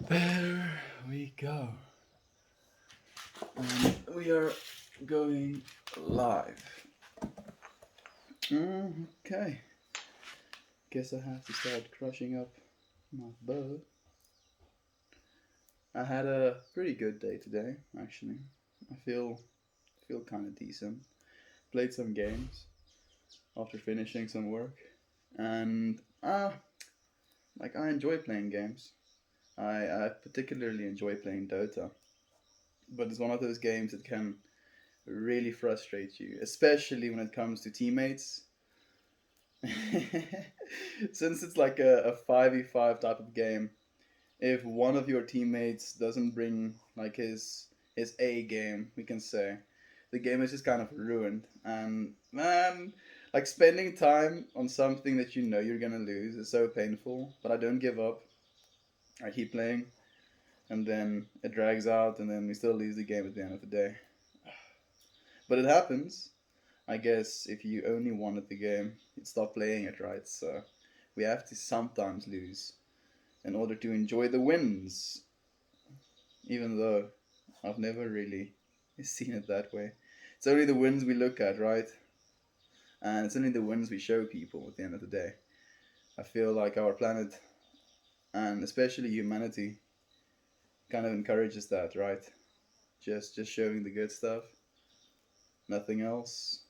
There we go. And we are going live. Okay. Guess I have to start crushing up my bow. I had a pretty good day today, actually. I feel kind of decent. Played some games after finishing some work, and I enjoy playing games. I particularly enjoy playing Dota, but it's one of those games that can really frustrate you, especially when it comes to teammates. Since it's like a 5v5 type of game, if one of your teammates doesn't bring like his A game, we can say, the game is just kind of ruined. And man, like spending time on something that you know you're gonna lose is so painful, but I don't give up. I keep playing, and then it drags out, and then we still lose the game at the end of the day. But it happens. I guess if you only wanted the game, you'd stop playing it, right? So we have to sometimes lose in order to enjoy the wins, even though I've never really seen it that way. It's only the wins we look at, right? And it's only the wins we show people at the end of the day. I feel like our planet, and especially humanity, kind of encourages that, right? Just showing the good stuff, nothing else.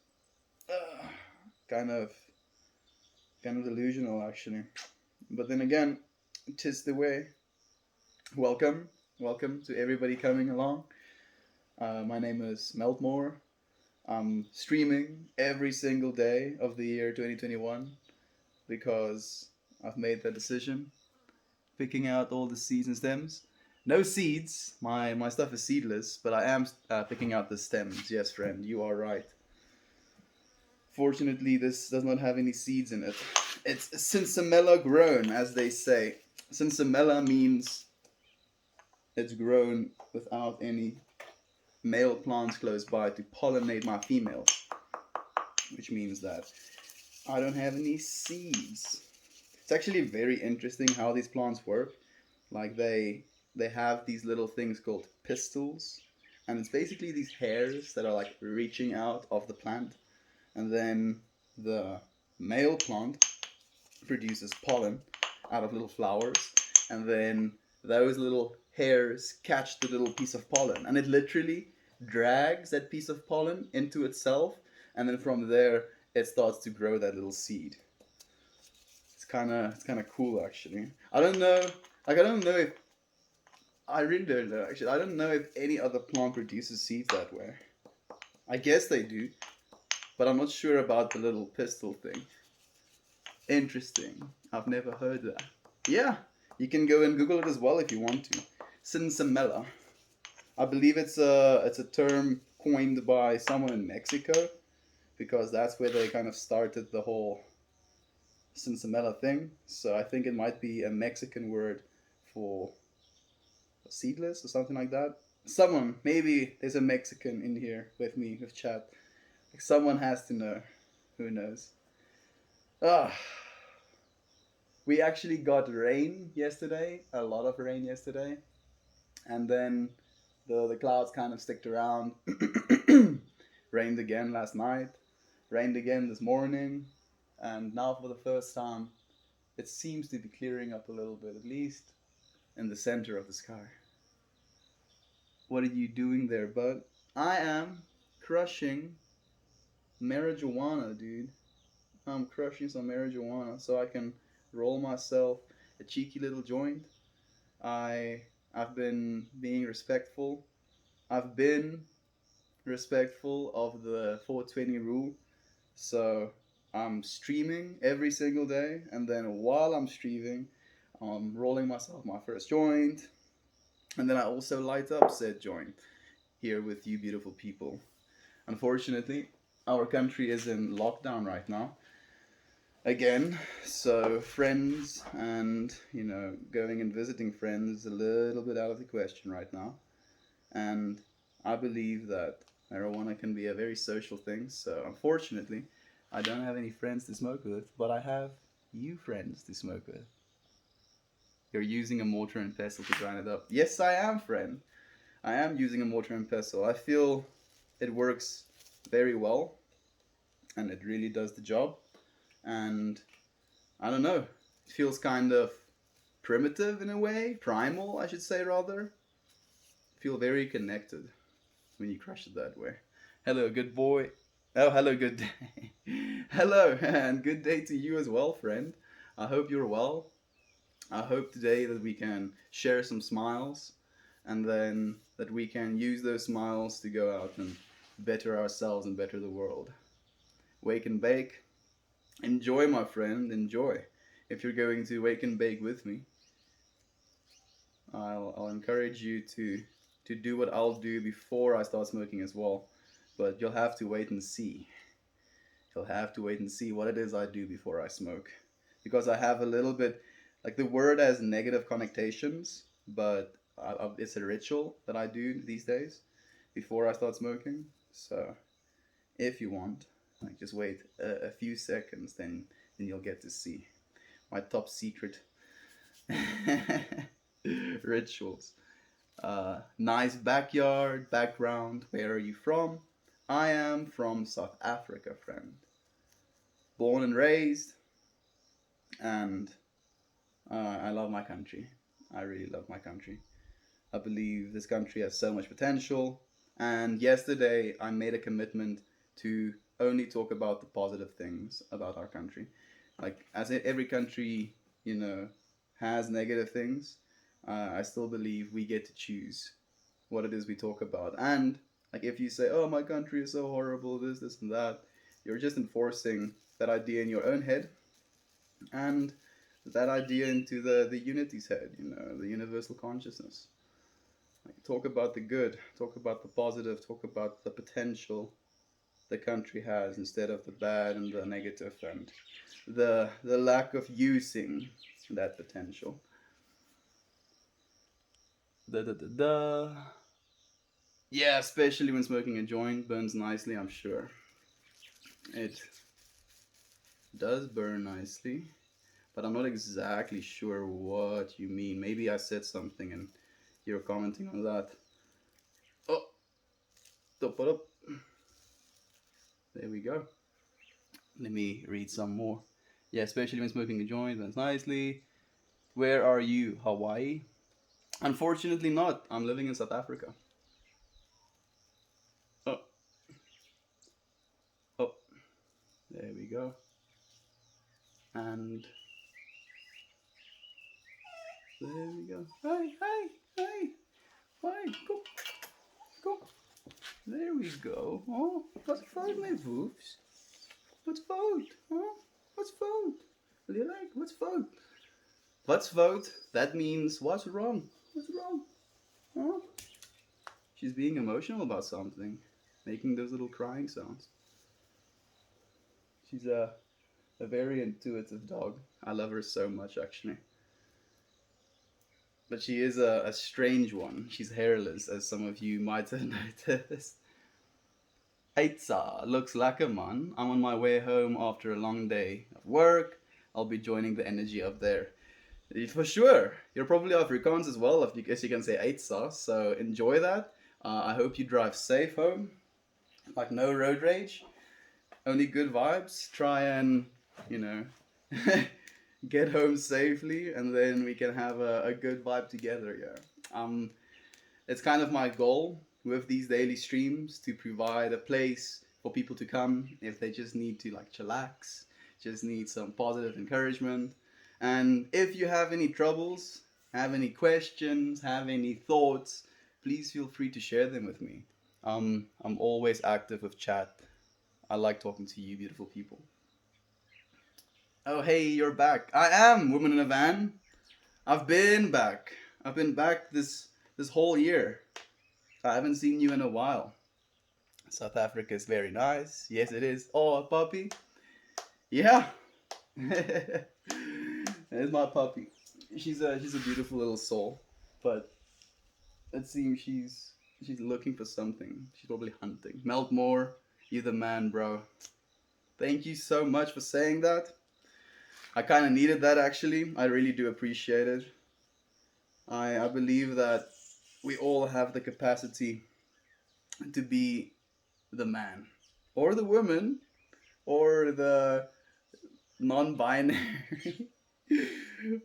Uh, kind of kind of delusional, actually. But then again, tis the way. Welcome, welcome to everybody coming along. My name is Meltmore. I'm streaming every single day of the year 2021 because I've made that decision, picking out all the seeds and stems. No seeds. My stuff is seedless, but I am picking out the stems. Yes, friend, you are right. Fortunately, this does not have any seeds in it. It's sinsemilla grown, as they say. Sinsemilla means it's grown without any male plants close by to pollinate my females, which means that I don't have any seeds. It's actually very interesting how these plants work. Like they have these little things called pistils, and it's basically these hairs that are like reaching out of the plant, and then the male plant produces pollen out of little flowers, and then those little hairs catch the little piece of pollen, and it literally drags that piece of pollen into itself, and then from there it starts to grow that little seed. It's kind of cool actually. I don't know, like I don't know if I really don't know actually. I don't know if any other plant produces seeds that way. I guess they do, but I'm not sure about the little pistil thing. Interesting. I've never heard that. Yeah, you can go and Google it as well if you want to. Sinsemilla. I believe it's a term coined by someone in Mexico because that's where they kind of started the whole Sinsemilla thing. So I think it might be a Mexican word for seedless or something like that. Someone, maybe there's a Mexican in here with me with chat. Like someone has to know. Who knows? Ah, we actually got rain yesterday, a lot of rain yesterday, and then the clouds kind of sticked around. Rained again last night, rained again this morning, and now for the first time, it seems to be clearing up a little bit, at least in the center of the sky. What are you doing there, bud? I am crushing marijuana, dude. I'm crushing some marijuana so I can roll myself a cheeky little joint. I I've been being respectful. I've been respectful of the 420 rule. So I'm streaming every single day, and then while I'm streaming, I'm rolling myself my first joint, and then I also light up said joint here with you beautiful people. Unfortunately, our country is in lockdown right now, again, so friends and going and visiting friends is a little bit out of the question right now. And I believe that marijuana can be a very social thing. So unfortunately, I don't have any friends to smoke with, but I have you friends to smoke with. you're using a mortar and pestle to grind it up. Yes, I am, friend. I am using a mortar and pestle. I feel it works very well, and it really does the job. And I don't know, it feels kind of primitive in a way, primal, I should say, rather. Feel very connected when you crush it that way. Hello, good boy. Oh, hello, good day. Hello, and good day to you as well, friend. I hope you're well. I hope today that we can share some smiles, and then that we can use those smiles to go out and better ourselves and better the world. Wake and bake. Enjoy, my friend, enjoy. If you're going to wake and bake with me, I'll encourage you to do what I'll do before I start smoking as well. But you'll have to wait and see. You'll have to wait and see what it is I do before I smoke. Because I have a little bit, like the word has negative connotations, but it's a ritual that I do these days before I start smoking. So if you want, like just wait a few seconds, then you'll get to see my top secret rituals. Nice backyard, background. Where are you from? I am from South Africa, friend. Born and raised, and I love my country. I really love my country. I believe this country has so much potential. And yesterday, I made a commitment to only talk about the positive things about our country. Like, as every country, has negative things, I still believe we get to choose what it is we talk about. And like, if you say, "Oh, my country is so horrible," this, and that, you're just enforcing that idea in your own head, and that idea into the unity's head. The universal consciousness. Like, talk about the good, talk about the positive, talk about the potential the country has instead of the bad and the negative and the lack of using that potential. Da da da da. Yeah, especially when smoking a joint burns nicely, I'm sure. It does burn nicely, but I'm not exactly sure what you mean. Maybe I said something and you're commenting on that. Oh, top it up. There we go. Let me read some more. Yeah, especially when smoking a joint burns nicely. Where are you, Hawaii? Unfortunately not. I'm living in South Africa. Oh, oh, there we go. And there we go. Hey, hey, hey, hey, go, go. There we go. Oh, what's fout, my wolves? What's fout? Huh? What's fout? Like, what's fout? What's fout? That means what's wrong? What's wrong? Huh? She's being emotional about something, making those little crying sounds. She's a very intuitive dog. I love her so much, actually. But she is a strange one. She's hairless, as some of you might have noticed. Heitza looks like a man. I'm on my way home after a long day of work. I'll be joining the energy up there. For sure. You're probably Afrikaans as well, if you guess you can say Heitza. So enjoy that. I hope you drive safe home. Like, no road rage. Only good vibes. Try and, you know, get home safely, and then we can have a good vibe together. Yeah. It's kind of my goal with these daily streams to provide a place for people to come if they just need to like chillax, just need some positive encouragement. And if you have any troubles, have any questions, have any thoughts, please feel free to share them with me. I'm always active with chat. I like talking to you, beautiful people. Oh, hey, you're back. I am Woman in a Van. I've been back. I've been back this whole year. I haven't seen you in a while. South Africa is very nice. Yes, it is. Oh, a puppy. Yeah. There's my puppy. She's a beautiful little soul, but it seems she's looking for something. She's probably hunting. Meltmore, you the man, bro. Thank you so much for saying that. I kind of needed that, actually. I really do appreciate it. I believe that we all have the capacity to be the man or the woman or the non-binary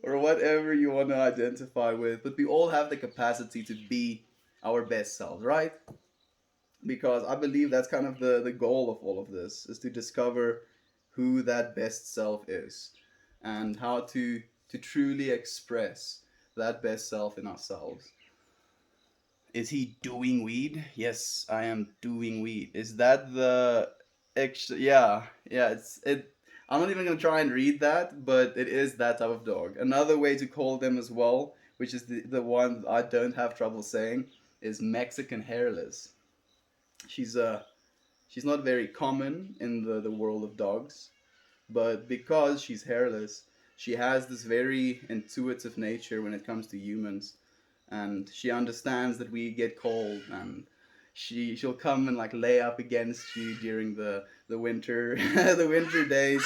or whatever you want to identify with, but we all have the capacity to be our best selves, right? Because I believe that's kind of the goal of all of this is to discover who that best self is and how to truly express that best self in ourselves. Is he doing weed? Yes, I am doing weed. Is that the extra? Yeah, yeah. It's it. I'm not even gonna try and read that, but it is that type of dog. Another way to call them as well, which is the one I don't have trouble saying, is Mexican hairless. She's she's not very common in the world of dogs, but because she's hairless, she has this very intuitive nature when it comes to humans, and she understands that we get cold, and she'll come and like lay up against you during the winter the winter days.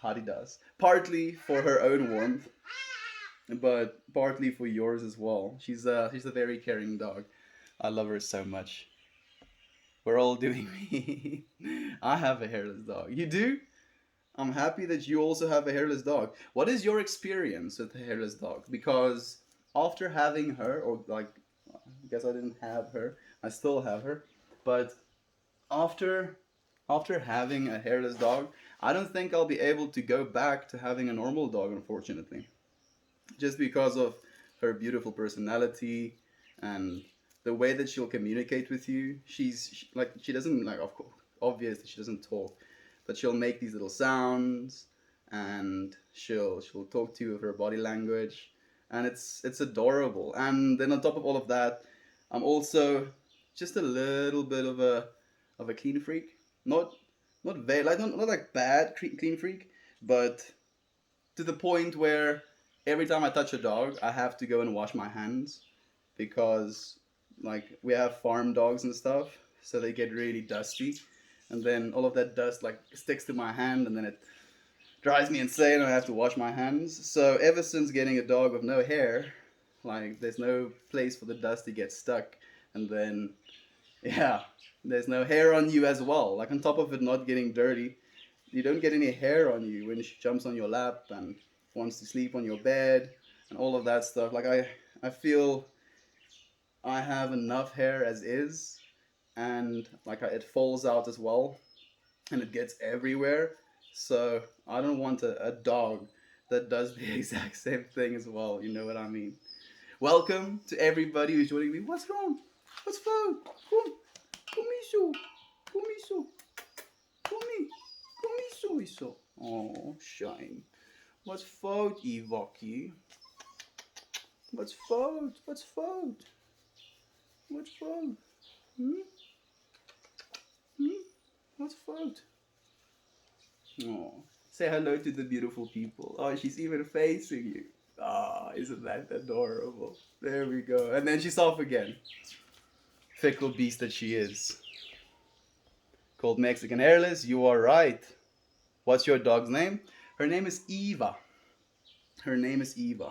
Hadi does partly for her own warmth, but partly for yours as well. She's a very caring dog. I love her so much. We're all doing me. I have a hairless dog. You do? I'm happy that you also have a hairless dog. What is your experience with a hairless dog? Because after having her, or like, I guess I didn't have her, I still have her, but after after having a hairless dog, I don't think I'll be able to go back to having a normal dog, unfortunately, just because of her beautiful personality and the way that she'll communicate with you. Like she doesn't like, of course, obviously she doesn't talk, but she'll make these little sounds, and she'll talk to you with her body language, and it's adorable. And then on top of all of that, I'm also just a little bit of a clean freak. Not not very like not like bad clean freak, but to the point where every time I touch a dog, I have to go and wash my hands because like we have farm dogs and stuff, so they get really dusty, and then all of that dust like sticks to my hand, and then it drives me insane, and I have to wash my hands. So ever since getting a dog with no hair, like there's no place for the dust to get stuck, and then yeah, there's no hair on you as well. Like on top of it not getting dirty, you don't get any hair on you when she jumps on your lap and wants to sleep on your bed and all of that stuff. Like I feel I have enough hair as is, and like it falls out as well, and it gets everywhere. So I don't want a dog that does the exact same thing as well. You know what I mean? Welcome to everybody who's joining me. What's wrong? What's wrong? Kumiso, kumiso, kumi, kumiso, iso. Oh, shine. What's fout, Ivaki? What's fout? What's fout? What's fout? Hmm? Hmm? What's fout? Oh, say hello to the beautiful people. Oh, she's even facing you. Ah, isn't that adorable? There we go. And then she's off again. Fickle beast that she is. Called Mexican Hairless, you are right. What's your dog's name? Her name is Eva. Her name is Eva.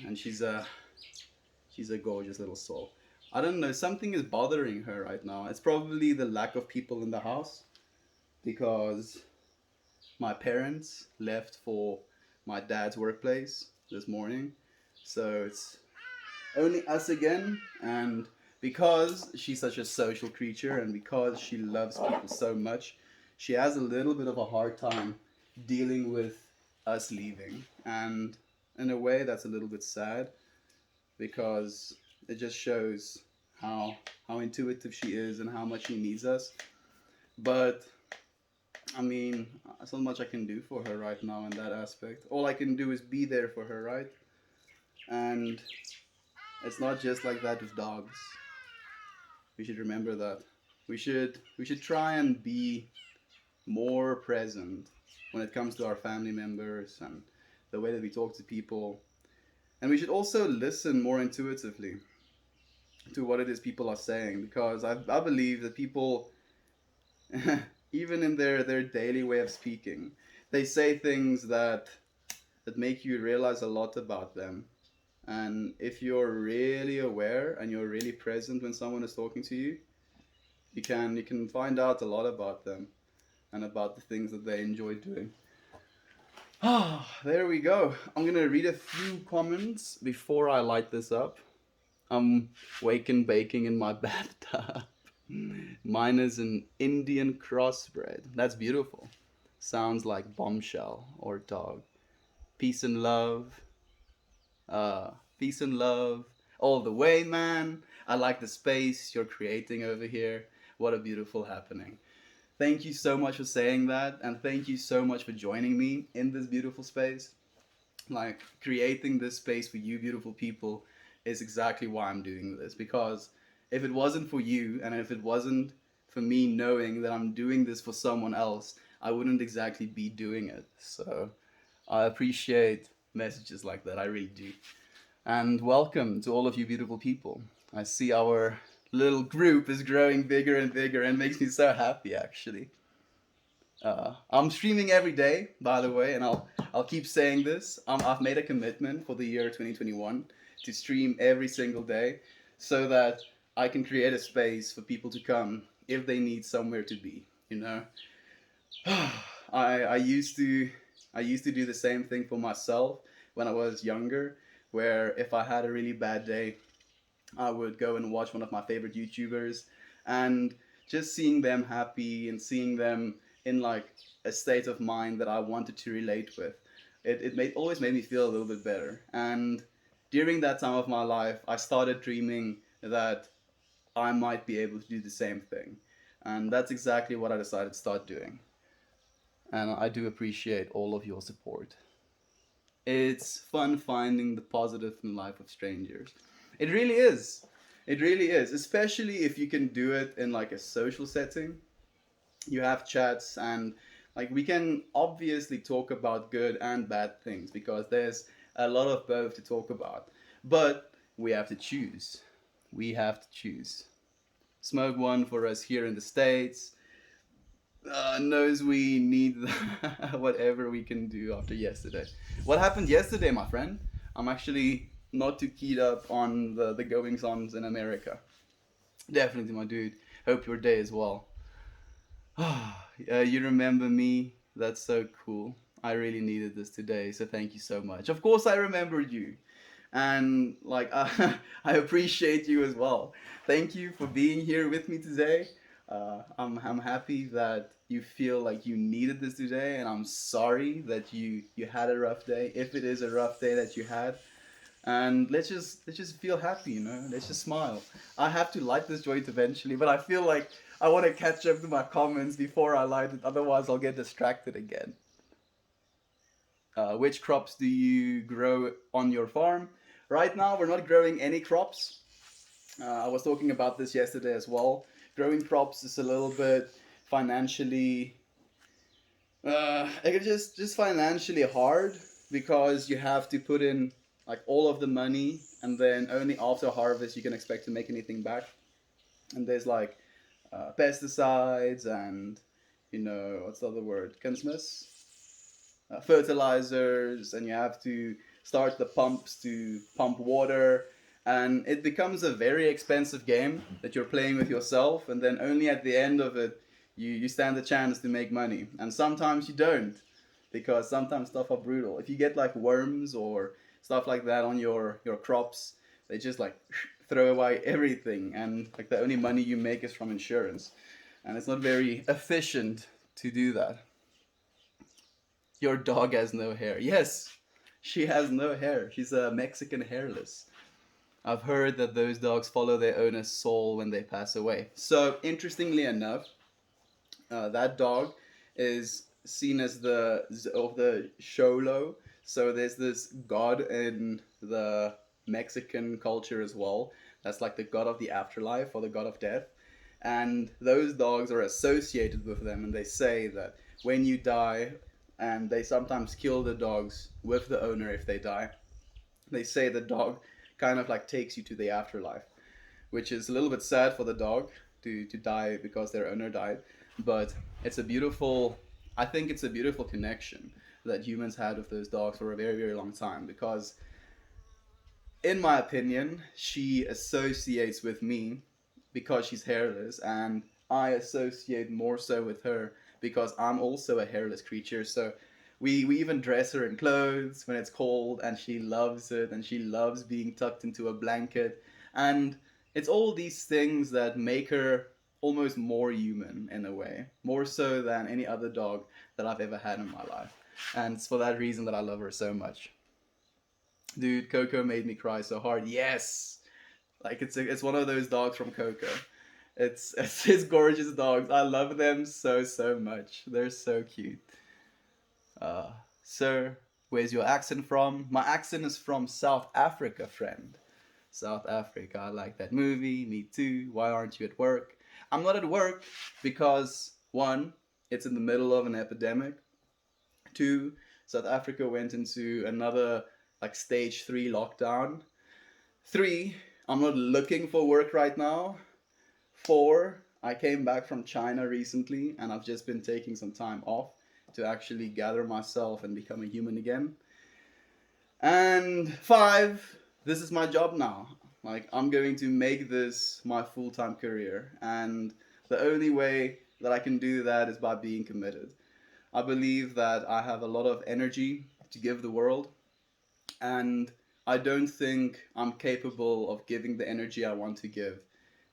And she's a gorgeous little soul. I don't know, something is bothering her right now. It's probably the lack of people in the house because my parents left for my dad's workplace this morning. So it's only us again, and because she's such a social creature and because she loves people so much, she has a little bit of a hard time dealing with us leaving. And in a way, that's a little bit sad because it just shows how intuitive she is and how much she needs us. But I mean, there's not much I can do for her right now in that aspect. All I can do is be there for her, right? And it's not just like that with dogs. We should remember that. We should try and be more present when it comes to our family members and the way that we talk to people. And we should also listen more intuitively to what it is people are saying, because I believe that people, even in their daily way of speaking, they say things that that make you realize a lot about them. And if you're really aware and you're really present when someone is talking to you, you can find out a lot about them and about the things that they enjoy doing. Ah, there we go. I'm gonna read a few comments before I light this up. I'm wake and baking in my bathtub. Mine is an Indian crossbred. That's beautiful. Sounds like bombshell or dog. Peace and love. Uh, peace and love all the way, man. I like the space you're creating over here. What a beautiful happening. Thank you so much for saying that, and thank you so much for joining me in this beautiful space. Like, creating this space for you, beautiful people, is exactly why I'm doing this. Because if it wasn't for you, and if it wasn't for me knowing that I'm doing this for someone else, I wouldn't exactly be doing it. So, I appreciate messages like that. I really do. And welcome to all of you beautiful people. I see our little group is growing bigger and bigger and makes me so happy actually. I'm streaming every day, by the way, and I'll keep saying this. I've made a commitment for the year 2021 to stream every single day, so that I can create a space for people to come if they need somewhere to be. You know, I used to do the same thing for myself when I was younger, where if I had a really bad day, I would go and watch one of my favorite YouTubers, and just seeing them happy and seeing them in like a state of mind that I wanted to relate with, always made me feel a little bit better. And during that time of my life, I started dreaming that I might be able to do the same thing. And that's exactly what I decided to start doing. And I do appreciate all of your support. It's fun finding the positive in the life of strangers. It really is. It really is, especially if you can do it in like a social setting. You have chats, and like we can obviously talk about good and bad things because there's a lot of both to talk about. But we have to choose. We have to choose. Smoke one for us here in the States. Knows we need whatever we can do after yesterday. What happened yesterday, my friend? I'm actually not too keyed up on the goings ons in America. Definitely, my dude. Hope your day is well. You remember me? That's so cool. I really needed this today, so thank you so much. Of course, I remembered you. And like, I appreciate you as well. Thank you for being here with me today. I'm happy that you feel like you needed this today, and I'm sorry that you had a rough day. If it is a rough day that you had, and let's just feel happy, you know. Let's just smile. I have to light this joint eventually, but I feel like I want to catch up to my comments before I light it. Otherwise, I'll get distracted again. Which crops do you grow on your farm? Right now, we're not growing any crops. I was talking about this yesterday as well. Growing crops is a little bit financially, it's just financially hard because you have to put in like all of the money, and then only after harvest you can expect to make anything back. And there's like pesticides and what's the other word? Kunstmest, fertilizers, and you have to start the pumps to pump water, and it becomes a very expensive game that you're playing with yourself, and then only at the end of it you stand a chance to make money, and sometimes you don't, because sometimes stuff are brutal. If you get like worms or stuff like that on your crops, they just like throw away everything, and like the only money you make is from insurance, and it's not very efficient to do that. Your dog has no hair. Yes, she has no hair. She's a Mexican hairless. I've heard that those dogs follow their owner's soul when they pass away. So, interestingly enough, that dog is seen as the Xolo. So there's this god in the Mexican culture as well. That's like the god of the afterlife or the god of death. And those dogs are associated with them, and they say that when you die, and they sometimes kill the dogs with the owner if they die, they say the dog kind of like takes you to the afterlife, which is a little bit sad for the dog to die because their owner died. But it's a beautiful, I think it's a beautiful connection. that humans had with those dogs for a very, very long time. Because, in my opinion, she associates with me because she's hairless, and I associate more so with her because I'm also a hairless creature. So we even dress her in clothes when it's cold, and she loves it, and she loves being tucked into a blanket. And it's all these things that make her almost more human in a way, more so than any other dog that I've ever had in my life. And it's for that reason that I love her so much. Dude, Coco made me cry so hard. Yes, like it's one of those dogs from Coco. It's gorgeous dogs. I love them so much. They're so cute. Uh, Sir, where's your accent from? My accent is from South Africa, friend. South Africa. I like that movie. Me too. Why aren't you at work? I'm not at work because one, it's in the middle of an epidemic. Two, South Africa went into another like stage 3 lockdown. Three, I'm not looking for work right now. Four, I came back from China recently and I've just been taking some time off to actually gather myself and become a human again. And five, this is my job now. Like, I'm going to make this my full time career. And the only way that I can do that is by being committed. I believe that I have a lot of energy to give the world, and I don't think I'm capable of giving the energy I want to give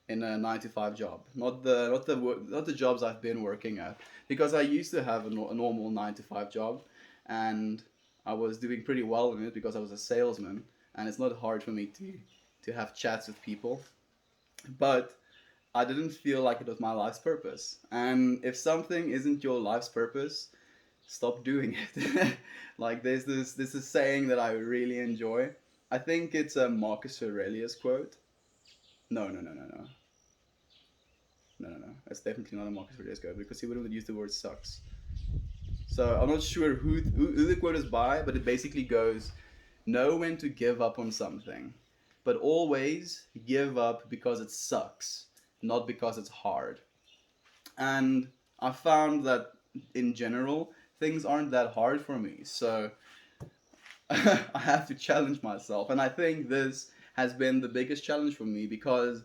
in a 9 to 5 job. Not the jobs I've been working at, because I used to have a normal 9 to 5 job, and I was doing pretty well in it because I was a salesman, and it's not hard for me to have chats with people, but I didn't feel like it was my life's purpose. And if something isn't your life's purpose, stop doing it. Like, there's this saying that I really enjoy. I think it's a Marcus Aurelius quote. No. It's definitely not a Marcus Aurelius quote because he wouldn't use the word sucks. So I'm not sure who the quote is by, but it basically goes, know when to give up on something, but always give up because it sucks, not because it's hard. And I found that in general, things aren't that hard for me. So I have to challenge myself. And I think this has been the biggest challenge for me because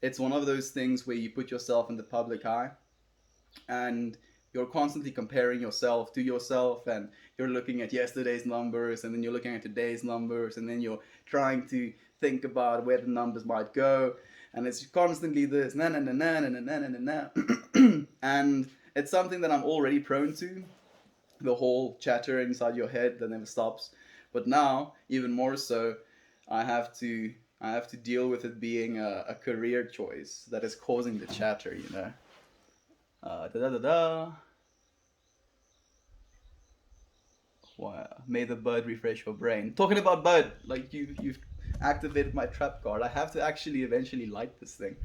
it's one of those things where you put yourself in the public eye and you're constantly comparing yourself to yourself, and you're looking at yesterday's numbers and then you're looking at today's numbers, and then you're trying to think about where the numbers might go, and it's constantly this na na na na na na na na na and it's something that I'm already prone to, the whole chatter inside your head that never stops. But now, even more so, I have to I have to deal with it being a career choice that is causing the chatter, you know. Da da da da. Wow. May the bud refresh your brain. Talking about bud, like you've activated my trap card. I have to actually eventually light this thing.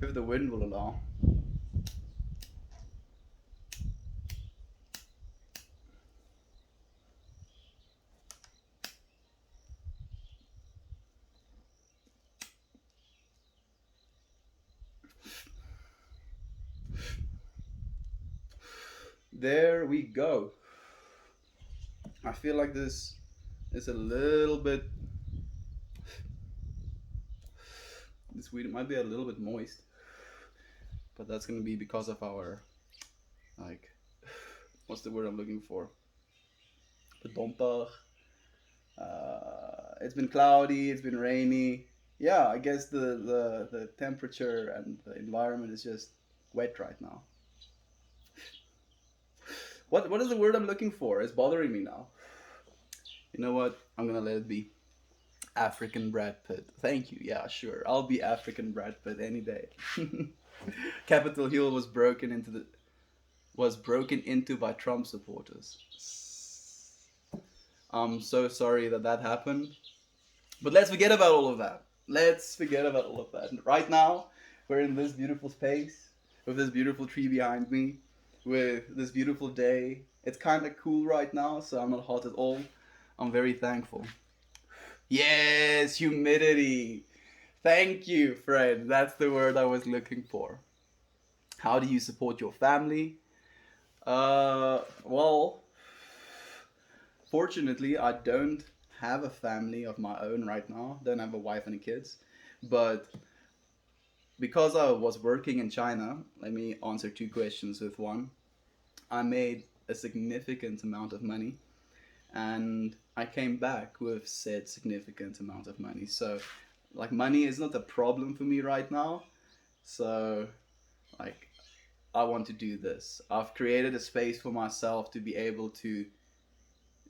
If the wind will allow. There we go. I feel like this is a little bit. This weed might be a little bit moist, but that's gonna be because of our, like, what's the word I'm looking for? Bedomper. It's been cloudy. It's been rainy. Yeah, I guess the temperature and the environment is just wet right now. What is the word I'm looking for? It's bothering me now. You know what? I'm gonna let it be. African Brad Pitt. Thank you. Yeah, sure. I'll be African Brad Pitt any day. Capitol Hill was broken into by Trump supporters. I'm so sorry that happened. But let's forget about all of that. Let's forget about all of that. Right now, we're in this beautiful space with this beautiful tree behind me, with this beautiful day. It's kind of cool right now, so I'm not hot at all. I'm very thankful. Yes, humidity. Thank you, Fred. That's the word I was looking for. How do you support your family? Well, fortunately, I don't have a family of my own right now. Don't have a wife and kids, but because I was working in China, let me answer two questions with one. I made a significant amount of money, and I came back with said significant amount of money. So, like, money is not a problem for me right now. So, like, I want to do this. I've created a space for myself to be able to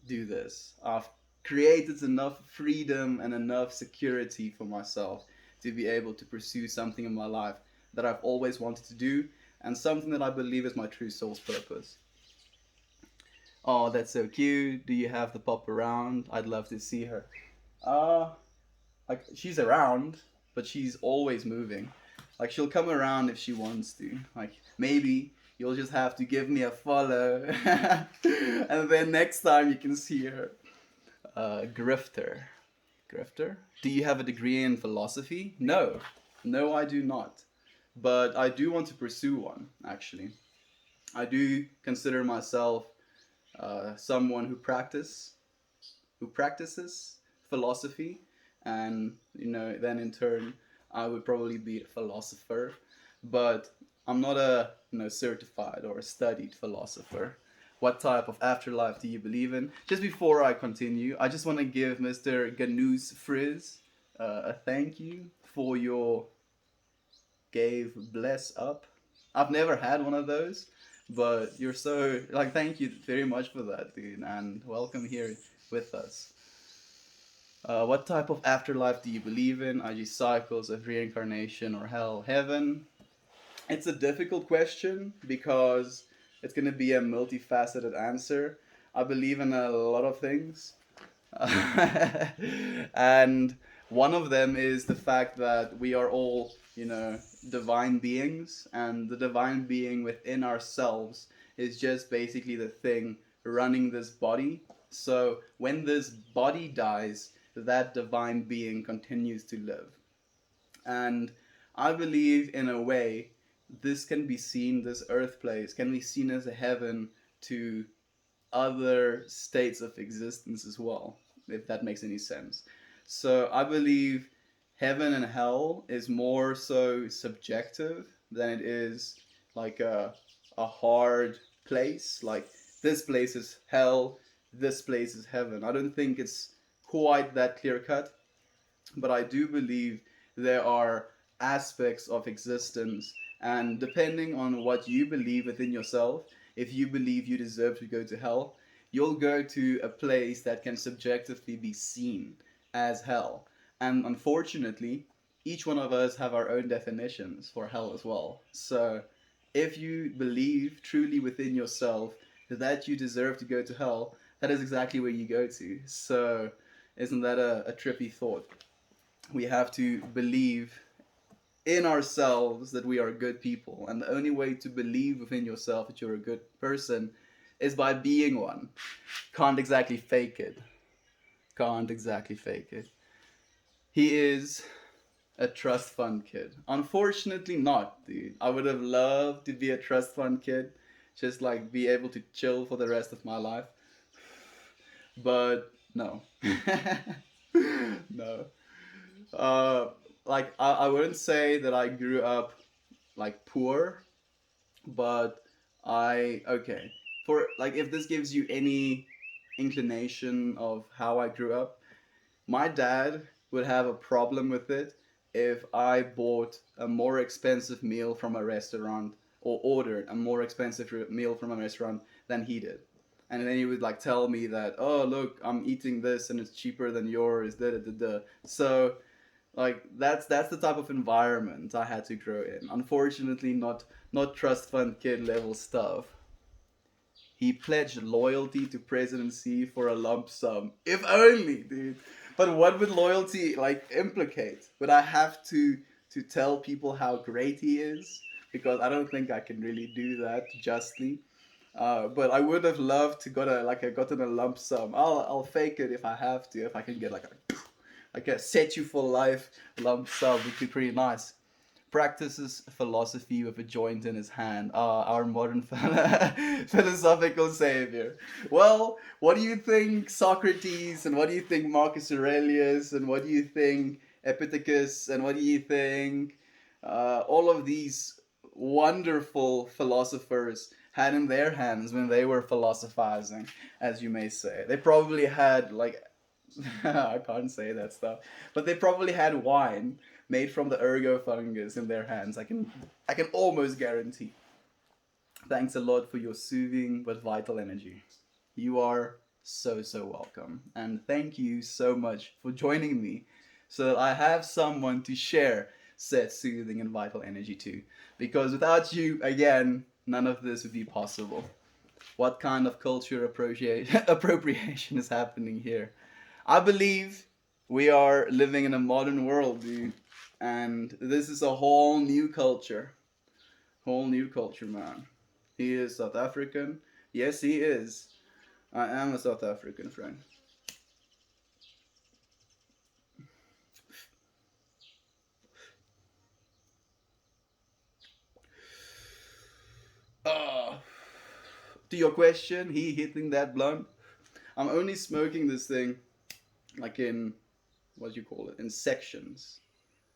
do this. I've created enough freedom and enough security for myself to be able to pursue something in my life that I've always wanted to do and something that I believe is my true soul's purpose. Oh, that's so cute. Do you have the pop around? I'd love to see her. Uh, like she's around, but she's always moving. Like she'll come around if she wants to. Like maybe you'll just have to give me a follow, and then next time you can see her. Grifter. Grifter? Do you have a degree in philosophy? No. No, I do not. But I do want to pursue one, actually. I do consider myself someone who practices philosophy, and then in turn, I would probably be a philosopher. But I'm not a certified or a studied philosopher. What type of afterlife do you believe in? Just before I continue, I just want to give Mr. Ganous Frizz a thank you for your gave bless up. I've never had one of those, but you're so like thank you very much for that, dude, and welcome here with us. What type of afterlife do you believe in? Are you cycles of reincarnation or hell, heaven? It's a difficult question because it's going to be a multifaceted answer. I believe in a lot of things. And one of them is the fact that we are all, divine beings, and the divine being within ourselves is just basically the thing running this body. So when this body dies, that divine being continues to live. And I believe, in a way, this can be seen, this earth place can be seen as a heaven to other states of existence as well, if that makes any sense. So I believe heaven and hell is more so subjective than it is like a hard place. Like this place is hell, this place is heaven. I don't think it's quite that clear cut, but I do believe there are aspects of existence, and depending on what you believe within yourself, if you believe you deserve to go to hell, you'll go to a place that can subjectively be seen as hell. And unfortunately, each one of us have our own definitions for hell as well. So if you believe truly within yourself that you deserve to go to hell, that is exactly where you go to. So isn't that a trippy thought? We have to believe in ourselves that we are good people, and the only way to believe within yourself that you're a good person is by being one. Can't exactly fake it. Can't exactly fake it. He is a trust fund kid. Unfortunately not, dude. I would have loved to be a trust fund kid, just like be able to chill for the rest of my life. But no. No. uh, like I wouldn't say that I grew up like poor, but I okay. For like if this gives you any inclination of how I grew up, my dad would have a problem with it if I bought a more expensive meal from a restaurant or ordered a more expensive meal from a restaurant than he did. And then he would like tell me that, oh look, I'm eating this and it's cheaper than yours. Da da da da. So like that's the type of environment I had to grow in. Unfortunately, not trust fund kid level stuff. He pledged loyalty to presidency for a lump sum. If only, dude. But what would loyalty like implicate? Would I have to tell people how great he is? Because I don't think I can really do that justly. But I would have loved to gotten a lump sum. I'll fake it if I have to. If I can get like a set you for life lump sum, would be pretty nice. practices philosophy with a joint in his hand. Our modern philosophical savior. Well, what do you think Socrates, and what do you think Marcus Aurelius, and what do you think Epictetus, and what do you think all of these wonderful philosophers had in their hands when they were philosophizing, as you may say? They probably had like I can't say that stuff, but they probably had wine made from the ergo fungus in their hands. I can almost guarantee. Thanks a lot for your soothing but vital energy. You are so welcome, and thank you so much for joining me, so that I have someone to share said soothing and vital energy to. Because without you, again, none of this would be possible. What kind of culture appropriation is happening here? I believe we are living in a modern world, dude. And this is a whole new culture. Whole new culture, man. He is South African. Yes, he is. I am a South African friend. Uh, to your question, he hitting that blunt. I'm only smoking this thing like in, what do you call it, in sections.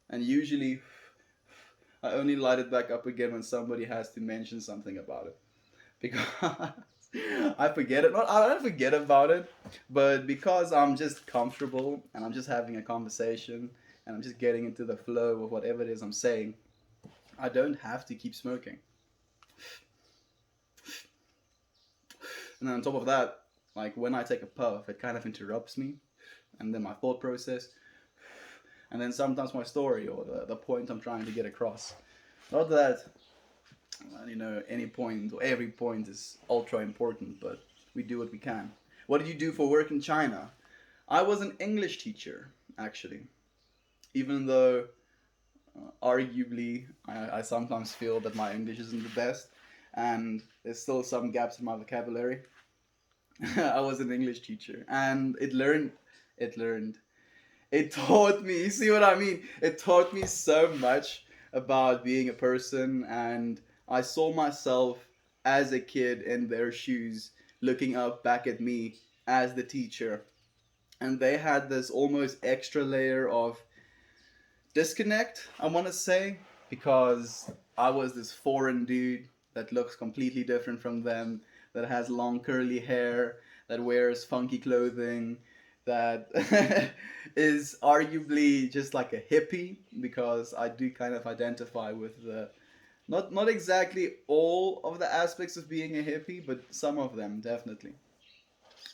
And usually I only light it back up again when somebody has to mention something about it. Because I forget it. Not I don't forget about it, but because I'm just comfortable and I'm just having a conversation and I'm just getting into the flow of whatever it is I'm saying, I don't have to keep smoking. And then on top of that, like when I take a puff, it kind of interrupts me, and then my thought process, and then sometimes my story or the point I'm trying to get across. Not that any point or every point is ultra important, but we do what we can. What did you do for work in China? I was an English teacher, actually, even though arguably I sometimes feel that my English isn't the best, and there's still some gaps in my vocabulary. I was an English teacher, and it learned, it taught me. You see what I mean? It taught me so much about being a person, and I saw myself as a kid in their shoes, looking up back at me as the teacher, and they had this almost extra layer of disconnect, I want to say, because I was this foreign dude that looks completely different from them, that has long curly hair, that wears funky clothing, that is arguably just like a hippie, because I do kind of identify with the not exactly all of the aspects of being a hippie, but some of them definitely.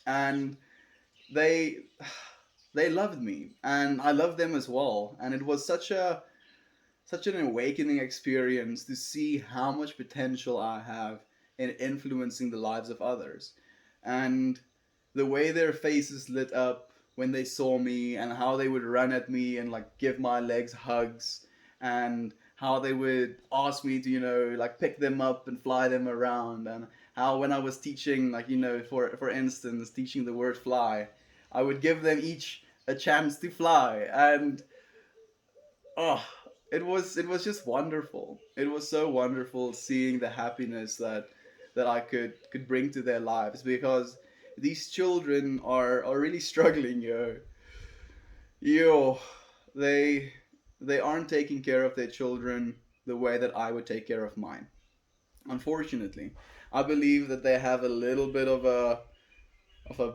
And they they loved me, and I loved them as well, and it was such an awakening experience to see how much potential I have in influencing the lives of others. And the way their faces lit up when they saw me, and how they would run at me and like give my legs hugs, and how they would ask me to, like pick them up and fly them around, and how when I was teaching, like, for instance, teaching the word fly, I would give them each a chance to fly. And oh, it was just wonderful. It was so wonderful seeing the happiness that I could bring to their lives, because these children are really struggling, yo. They aren't taking care of their children the way that I would take care of mine. Unfortunately, I believe that they have a little bit of a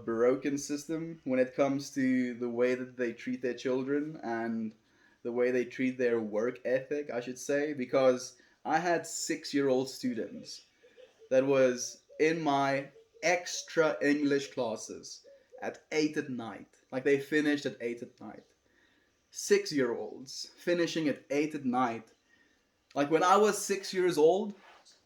broken system when it comes to the way that they treat their children, and the way they treat their work ethic, I should say, because I had 6-year-old students that was in my extra English classes at 8 at night. Like they finished at 8 at night. 6-year olds finishing at 8 at night. Like when I was 6 years old,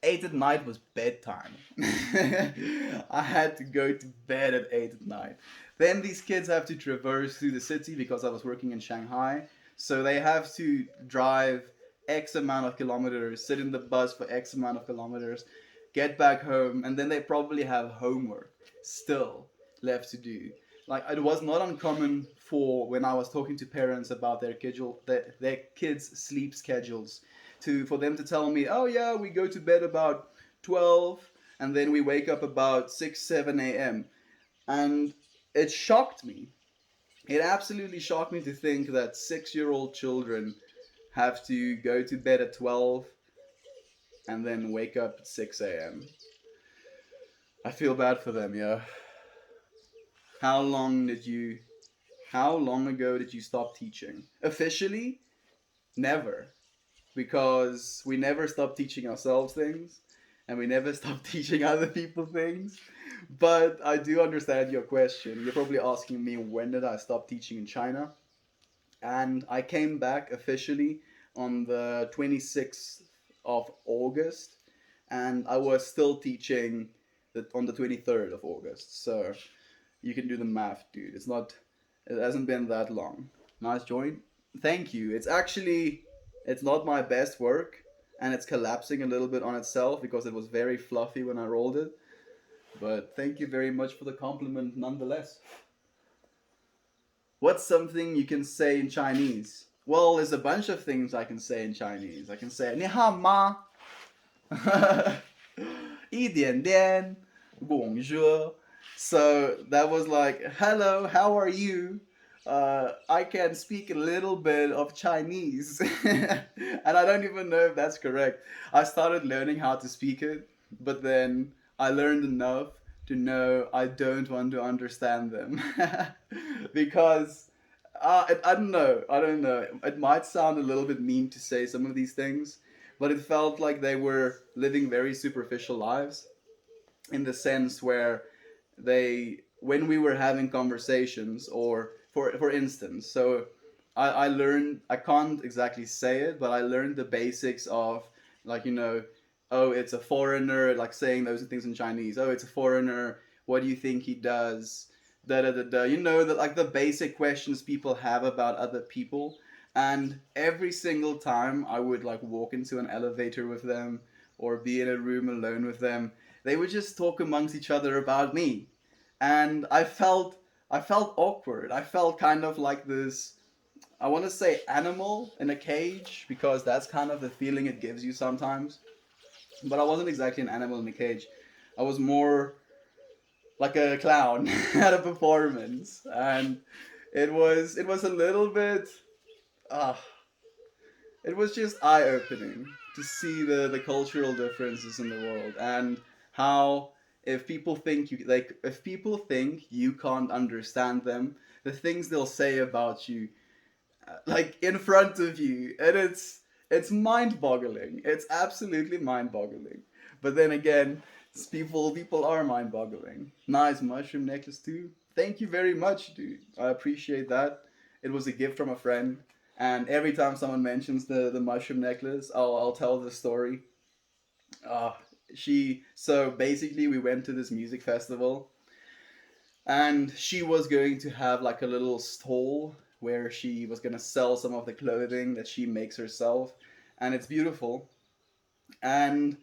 8 at night was bedtime. I had to go to bed at 8 at night. Then these kids have to traverse through the city because I was working in Shanghai. So they have to drive X amount of kilometers, sit in the bus for X amount of kilometers, get back home, and then they probably have homework still left to do. Like it was not uncommon for when I was talking to parents about their kids' sleep schedules, for them to tell me, oh yeah, we go to bed about 12 and then we wake up about 6 7 a.m. And it shocked me. It absolutely shocked me to think that 6-year-old children have to go to bed at 12 and then wake up at 6 a.m. I feel bad for them, yeah. How long did you how long ago did you stop teaching? Officially, never. Because we never stop teaching ourselves things and we never stop teaching other people things. But I do understand your question. You're probably asking me when did I stop teaching in China? And I came back officially on the 26th of August, and I was still teaching on the 23rd of August. So you can do the math, dude. It hasn't been that long. Nice joint. Thank you. It's not my best work, and it's collapsing a little bit on itself because it was very fluffy when I rolled it. But thank you very much for the compliment nonetheless. What's something you can say in Chinese? Well, there's a bunch of things I can say in Chinese. I can say 你好吗? 一点点 bonjour. So that was like, hello, how are you? I can speak a little bit of Chinese. And I don't even know if that's correct. I started learning how to speak it, but then I learned enough to know I don't want to understand them. Because I don't know. I don't know. It might sound a little bit mean to say some of these things, but it felt like they were living very superficial lives in the sense where when we were having conversations, or for instance, so I learned, I can't exactly say it, but I learned the basics of, like, oh, it's a foreigner, like saying those things in Chinese. Oh, it's a foreigner. What do you think he does? Da da da da. That, like, the basic questions people have about other people. And every single time I would, like, walk into an elevator with them or be in a room alone with them, they would just talk amongst each other about me. And I felt awkward. I felt kind of like this, I want to say, animal in a cage, because that's kind of the feeling it gives you sometimes. But I wasn't exactly an animal in a cage. I was more like a clown at a performance, and it was a little bit, uh, it was just eye opening to see the cultural differences in the world, and how, if people think you can't understand them, the things they'll say about you, like, in front of you, and it's mind-boggling. It's absolutely mind-boggling. But then again, people are mind-boggling. Nice mushroom necklace too. Thank you very much, dude. I appreciate that. It was a gift from a friend, and every time someone mentions the mushroom necklace, I'll tell the story. Uh, so basically, we went to this music festival, and she was going to have like a little stall where she was going to sell some of the clothing that she makes herself, and it's beautiful. And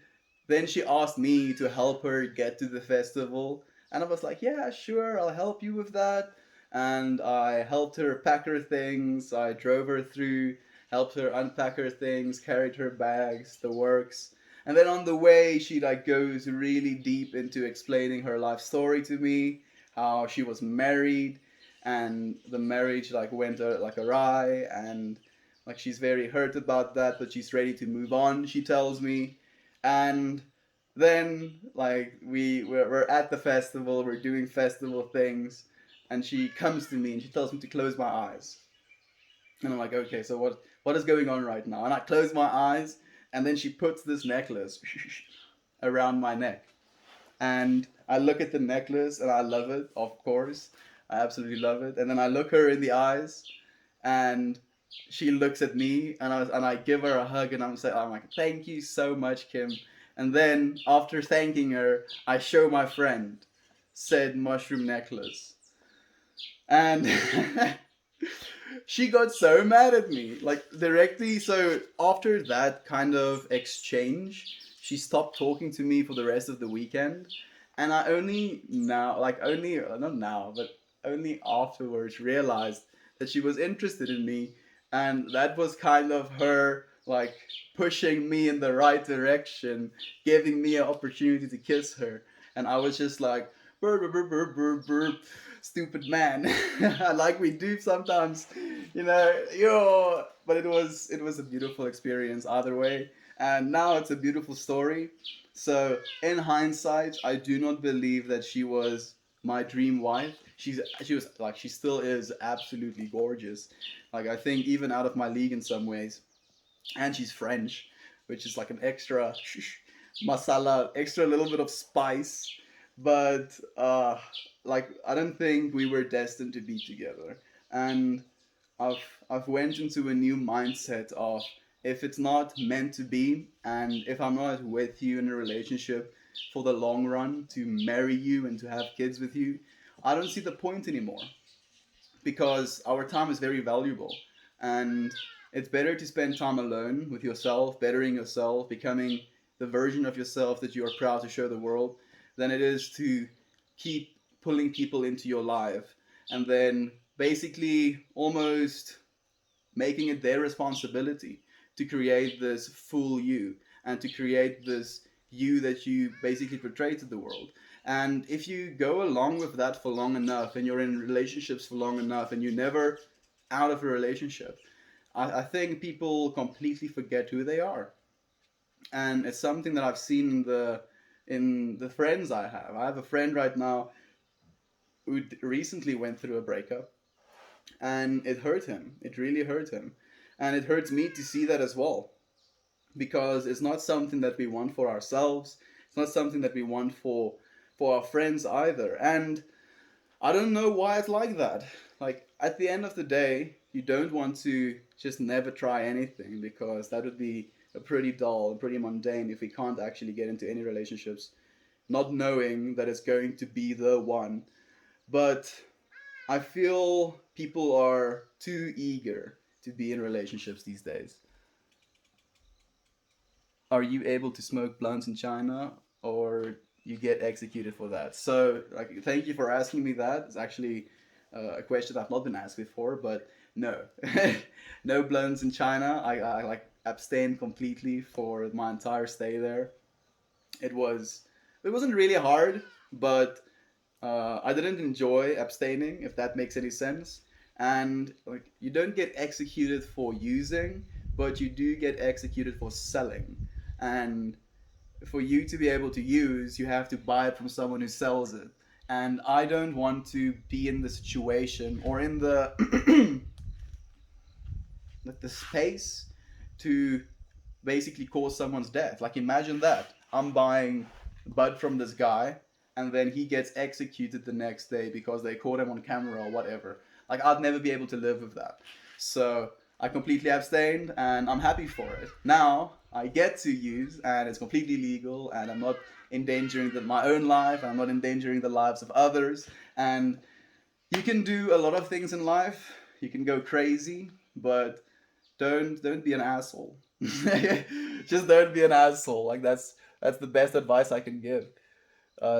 then she asked me to help her get to the festival, and I was like, yeah, sure, I'll help you with that. And I helped her pack her things, I drove her through, helped her unpack her things, carried her bags, the works. And then on the way, she, like, goes really deep into explaining her life story to me, how she was married, and the marriage, like, went like awry, and, like, she's very hurt about that, but she's ready to move on, she tells me. And then, like, we're at the festival, we're doing festival things, and she comes to me and she tells me to close my eyes. And I'm like, okay, so what is going on right now? And I close my eyes, and then she puts this necklace around my neck. And I look at the necklace and I love it, of course. I absolutely love it. And then I look her in the eyes, and she looks at me, and I give her a hug, and I'm like, thank you so much, Kim. And then after thanking her, I show my friend said mushroom necklace. And she got so mad at me, like, directly. So after that kind of exchange, she stopped talking to me for the rest of the weekend. And I only now, like, only not now, but only afterwards realized that she was interested in me, and that was kind of her like pushing me in the right direction, giving me an opportunity to kiss her, and I was just like, burp, burp, burp, burp, burp, burp, stupid man, like we do sometimes, But it was a beautiful experience either way, and now it's a beautiful story. So in hindsight, I do not believe that she was my dream wife. She still is absolutely gorgeous. Like I think even out of my league in some ways, and she's French, which is like an extra masala, extra little bit of spice. But like I don't think we were destined to be together, and I've I've went into a new mindset of if it's not meant to be, and if I'm not with you in a relationship for the long run to marry you and to have kids with you, I don't see the point anymore because our time is very valuable, and it's better to spend time alone with yourself, bettering yourself, becoming the version of yourself that you are proud to show the world, than it is to keep pulling people into your life and then basically almost making it their responsibility to create this full you and to create this you that you basically portray to the world. And if you go along with that for long enough and you're in relationships for long enough and you're never out of a relationship, I think people completely forget who they are. And it's something that I've seen in the friends I have. I have a friend right now who recently went through a breakup, and it hurt him. It really hurt him. And it hurts me to see that as well, because it's not something that we want for ourselves. It's not something that we want for our friends either. And I don't know why it's like that. Like at the end of the day, you don't want to just never try anything, because that would be a pretty dull and pretty mundane if we can't actually get into any relationships not knowing that it's going to be the one. But I feel people are too eager to be in relationships these days. Are you able to smoke blunts in China, or you get executed for that? So, like, thank you for asking me that. It's actually a question I've not been asked before, but no, no blunts in China. I like abstained completely for my entire stay there. It was it wasn't really hard, but I didn't enjoy abstaining, if that makes any sense. And like, you don't get executed for using, but you do get executed for selling. And for you to be able to use, you have to buy it from someone who sells it. And I don't want to be in the situation or in the like the space to basically cause someone's death. Like imagine that I'm buying bud from this guy, and then he gets executed the next day because they caught him on camera or whatever. Like I'd never be able to live with that. So I completely abstained, and I'm happy for it. Now I get to use, and it's completely legal, and I'm not endangering my own life. I'm not endangering the lives of others. And you can do a lot of things in life. You can go crazy, but don't be an asshole. Just don't be an asshole. Like that's the best advice I can give.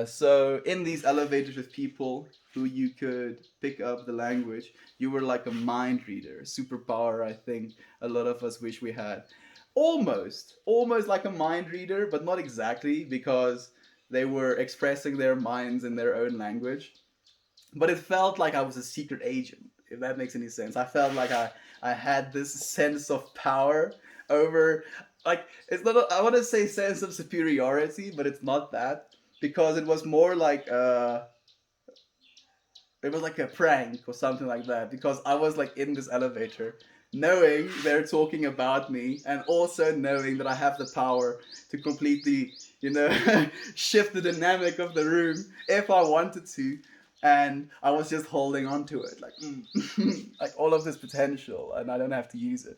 So in these elevators with people who you could pick up the language, you were like a mind reader, superpower. I think a lot of us wish we had. Almost like a mind reader, but not exactly, because they were expressing their minds in their own language. But it felt like I was a secret agent, if that makes any sense. I felt like I had this sense of power over, like, it's not, I want to say sense of superiority, but it's not that, because it was like a prank or something like that, because I was like in this elevator knowing they're talking about me, and also knowing that I have the power to completely, shift the dynamic of the room if I wanted to. And I was just holding on to it, like, like all of this potential, and I don't have to use it.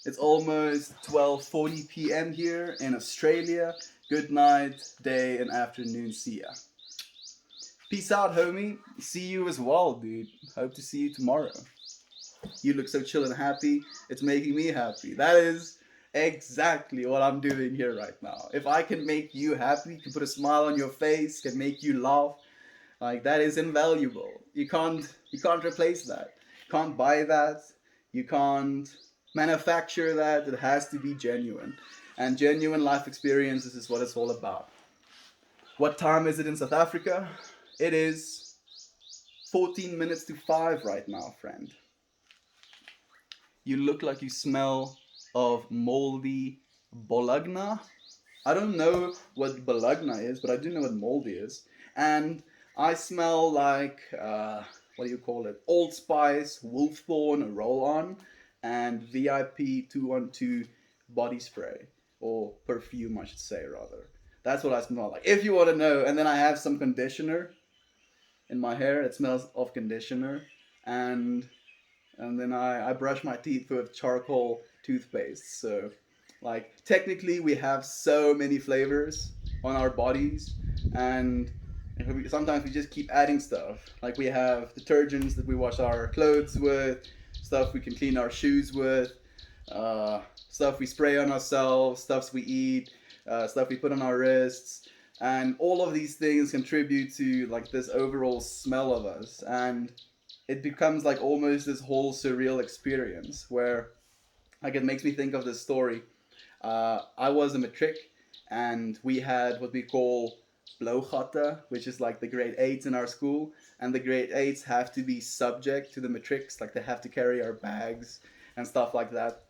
It's almost 12:40 p.m. here in Australia. Good night, day, and afternoon. See ya. Peace out, homie. See you as well, dude. Hope to see you tomorrow. You look so chill and happy. It's making me happy. That is exactly what I'm doing here right now. If I can make you happy, can put a smile on your face, can make you laugh, like that is invaluable. You can't replace that. You can't buy that. You can't. manufacture that, it has to be genuine. And genuine life experiences is what it's all about. What time is it in South Africa? It is 14 minutes to 5 right now, friend. You look like you smell of moldy bologna. I don't know what bologna is, but I do know what moldy is. And I smell like, what do you call it? Old Spice, Wolfthorn roll on, and VIP 212 body spray. Or perfume, I should say, rather. That's what I smell like. If you want to know. And then I have some conditioner in my hair. It smells of conditioner. And then I brush my teeth with charcoal toothpaste. So, like, technically, we have so many flavors on our bodies, and sometimes we just keep adding stuff. Like, we have detergents that we wash our clothes with, stuff we can clean our shoes with, stuff we spray on ourselves, stuff we eat, stuff we put on our wrists. And all of these things contribute to like this overall smell of us, and it becomes like almost this whole surreal experience where like it makes me think of this story. I was a matric, and we had what we call blowgatte, which is like the grade 8s in our school, and the grade 8s have to be subject to the matrics, like they have to carry our bags and stuff like that.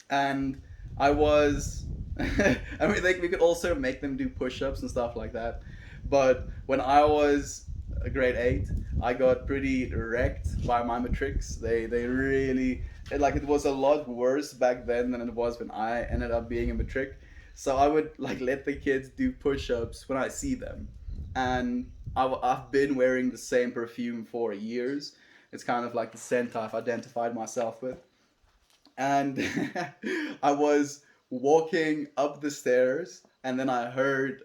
And I was I mean, like we could also make them do push-ups and stuff like that. But when I was a grade 8, I got pretty wrecked by my matrics. They really like it was a lot worse back then than it was when I ended up being a matric. So I would like let the kids do push-ups when I see them, and I've been wearing the same perfume for years. It's kind of like the scent I've identified myself with, and I was walking up the stairs, and then I heard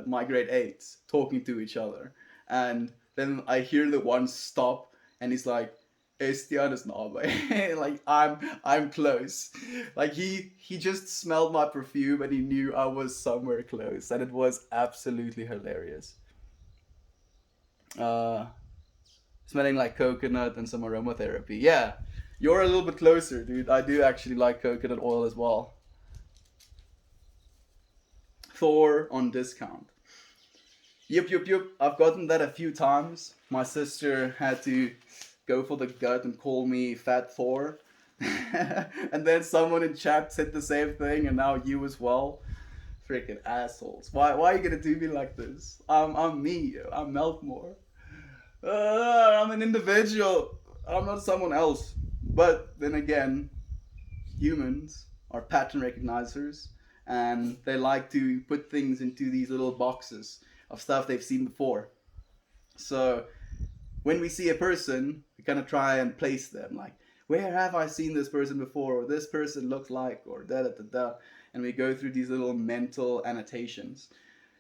my grade eights talking to each other, and then I hear the one stop, and he's like, Estian is naby. Like I'm close. Like he just smelled my perfume and he knew I was somewhere close, and it was absolutely hilarious. Uh, Smelling like coconut and some aromatherapy. Yeah, you're a little bit closer, dude. I do actually like coconut oil as well. Thor on discount. Yep, yep, yep. I've gotten that a few times. My sister had to go for the gut and call me Fat Thor. And then someone in chat said the same thing, and now you as well. Freaking assholes. Why are you gonna do me like this? I'm me. I'm Melkmore. I'm an individual. I'm not someone else. But then again, humans are pattern recognizers, and they like to put things into these little boxes of stuff they've seen before. So when we see a person, we kind of try and place them like, where have I seen this person before, or this person looks like, or da da da da. And we go through these little mental annotations.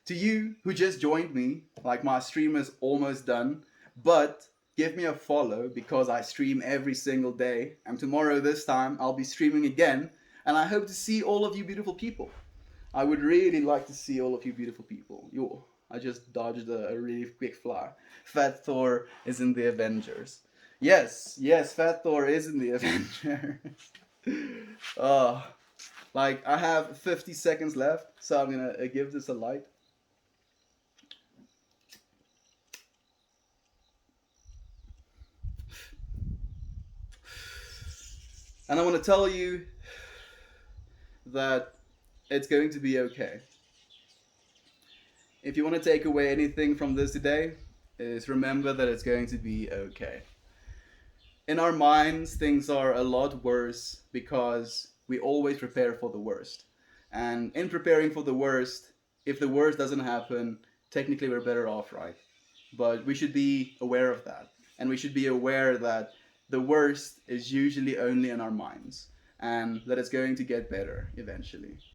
To you who just joined me, like my stream is almost done, but give me a follow because I stream every single day. And tomorrow, this time, I'll be streaming again. And I hope to see all of you beautiful people. I would really like to see all of you beautiful people. Yo, I just dodged a really quick fly. Fat Thor is in the Avengers. Yes, yes, Fat Thor is in the Avengers. uh, like, I have 50 seconds left, so I'm gonna give this a light. And I want to tell you that it's going to be okay. If you want to take away anything from this today, is remember that it's going to be okay. In our minds, things are a lot worse because we always prepare for the worst. And in preparing for the worst, if the worst doesn't happen, technically we're better off, right? But we should be aware of that. And we should be aware that the worst is usually only in our minds, and that it's going to get better eventually.